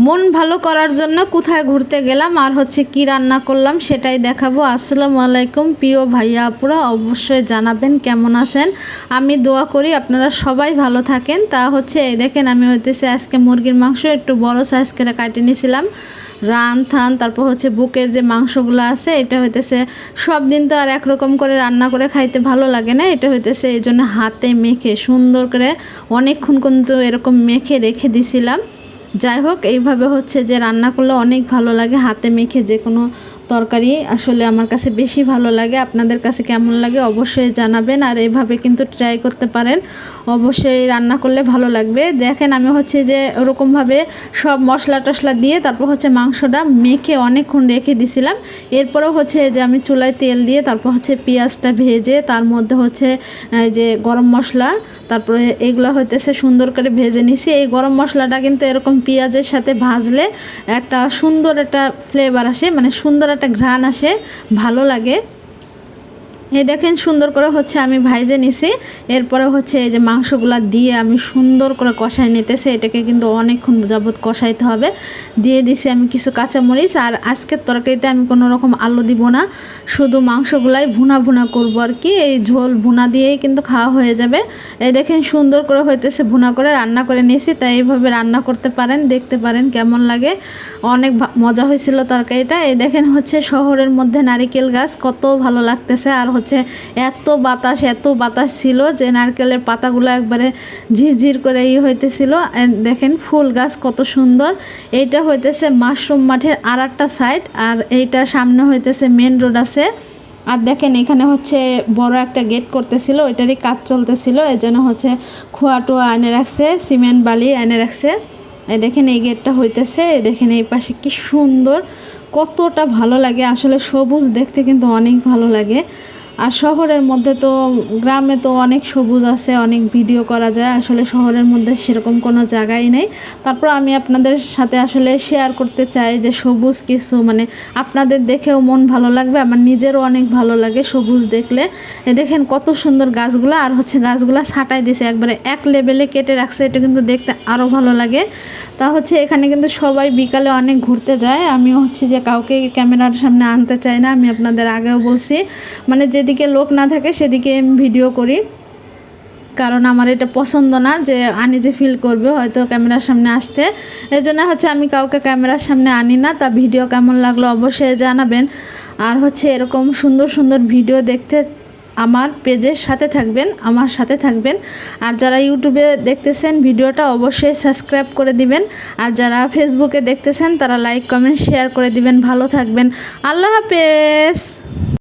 মন ভালো করার জন্য কোথায় ঘুরতে গেলাম আর হচ্ছে কি রান্না করলাম সেটাই দেখাবো। আসসালামু আলাইকুম প্রিয় ভাইয়া আপুরা, অবশ্যই জানাবেন কেমন আছেন। আমি দোয়া করি আপনারা সবাই ভালো থাকেন। তা হচ্ছে এই দেখেন, আমি হইতেছে আজকে মুরগির মাংস একটু বড় সাইজ করে কাটে নিয়েছিলাম। রান থান তারপর হচ্ছে বুকের যে মাংসগুলো আছে, এটা হইতেছে সব দিন তো আর একরকম করে রান্না করে খাইতে ভালো লাগে না। এটা হইতেছে এই জন্য হাতে মেখে সুন্দর করে অনেকক্ষণ কিন্তু এরকম মেখে রেখে দিছিলাম। যাই হোক, এইভাবে হচ্ছে যে রান্না করলে অনেক ভালো লাগে। হাতে মেখে যে কোনো তরকারি আসলে আমার কাছে বেশি ভালো লাগে। আপনাদের কাছে কেমন লাগে অবশ্যই জানাবেন, আর এইভাবে কিন্তু ট্রাই করতে পারেন, অবশ্যই রান্না করলে ভালো লাগবে। দেখেন, আমি হচ্ছে যে ওরকমভাবে সব মশলা টশলা দিয়ে তারপর হচ্ছে মাংসটা মেখে অনেকক্ষণ রেখে দিছিলাম। এরপরেও হচ্ছে যে আমি চুলায় তেল দিয়ে তারপর হচ্ছে পেঁয়াজটা ভেজে তার মধ্যে হচ্ছে যে গরম মশলা, তারপরে এগুলো হইতেছে সুন্দর করে ভেজে নিছি। এই গরম মশলাটা কিন্তু এরকম পেঁয়াজের সাথে ভাজলে একটা সুন্দর একটা ফ্লেভার আসে, মানে সুন্দর একটা ঘ্রাণ আসে, ভালো লাগে। এই দেখেন সুন্দর করে হচ্ছে আমি ভাইজে নিছি। এরপরে হচ্ছে এই যে মাংসগুলো দিয়ে আমি সুন্দর করে কষাই নিতেছি। এটাকে কিন্তু অনেকক্ষণ যাবত কষাইতে হবে। দিয়ে দিছি আমি কিছু কাঁচামরিচ। আর আজকের তরকারিতে আমি কোনো রকম আলু দিব না, শুধু মাংসগুলাই ভুনা ভুনা করবো আর কি। এই ঝোল ভুনা দিয়েই কিন্তু খাওয়া হয়ে যাবে। এই দেখেন সুন্দর করে হইতেছে ভুনা করে রান্না করে নিয়েছি। তাই এইভাবে রান্না করতে পারেন, দেখতে পারেন কেমন লাগে। অনেক মজা হয়েছিল তরকারিটা। এই দেখেন হচ্ছে শহরের মধ্যে নারিকেল গাছ, কত ভালো লাগতেছে। আর হচ্ছে এত বাতাস ছিল যে নারকেলের পাতাগুলো একবারে ঝিরঝির করে হইতেছিল। দেখেন ফুল গাছ কত সুন্দর। এইটা হইতেছে মাশরুম মাঠের আর একটা সাইড, আর এইটা সামনে হইতেছে মেন রোড আছে। আর দেখেন এখানে হচ্ছে বড় একটা গেট করতেছিল, ওইটারই কাজ চলতেছিল। এই জন্য হচ্ছে খোয়া টোয়া এনে রাখছে, সিমেন্ট বালি এনে রাখছে। এই দেখেন এই গেটটা হইতেছে। এই দেখেন এই পাশে কি সুন্দর, কতটা ভালো লাগে। আসলে সবুজ দেখতে কিন্তু অনেক ভালো লাগে। আর শহরের মধ্যে তো, গ্রামে তো অনেক সবুজ আছে, অনেক ভিডিও করা যায়। আসলে শহরের মধ্যে সেরকম কোনো জায়গাই নেই। তারপর আমি আপনাদের সাথে আসলে শেয়ার করতে চাই যে সবুজ কিছু, মানে আপনাদের দেখেও মন ভালো লাগবে, আমার নিজেরও অনেক ভালো লাগে সবুজ দেখলে। দেখেন কত সুন্দর গাছগুলা, আর হচ্ছে গাছগুলা ছাঁটাই দিয়েছে, একবারে এক লেভেলে কেটে রাখছে। এটা কিন্তু দেখতে আরও ভালো লাগে। তা হচ্ছে এখানে কিন্তু সবাই বিকালে অনেক ঘুরতে যায়। আমিও হচ্ছে যে কাউকে ক্যামেরার সামনে আনতে চাই না, আমি আপনাদের আগেও বলছি। মানে যেদিকে লোক না থাকে সেদিকে আমি ভিডিও করি, কারণ আমার এটা পছন্দ না যে আনইজি ফিল করবে হয়তো ক্যামেরার সামনে আসতে। এই জন্য হচ্ছে আমি কাউকে ক্যামেরার সামনে আনি না। তা ভিডিও কেমন লাগলো অবশ্যই জানাবেন। আর হচ্ছে এরকম সুন্দর সুন্দর ভিডিও দেখতে আমার পেজের সাথে থাকবেন, আমার সাথে থাকবেন। আর যারা ইউটিউবে দেখতেছেন ভিডিওটা অবশ্যই সাবস্ক্রাইব করে দিবেন। আর যারা ফেসবুকে দেখতেছেন তারা লাইক কমেন্ট শেয়ার করে দিবেন। ভালো থাকবেন, আল্লাহ হাফেজ।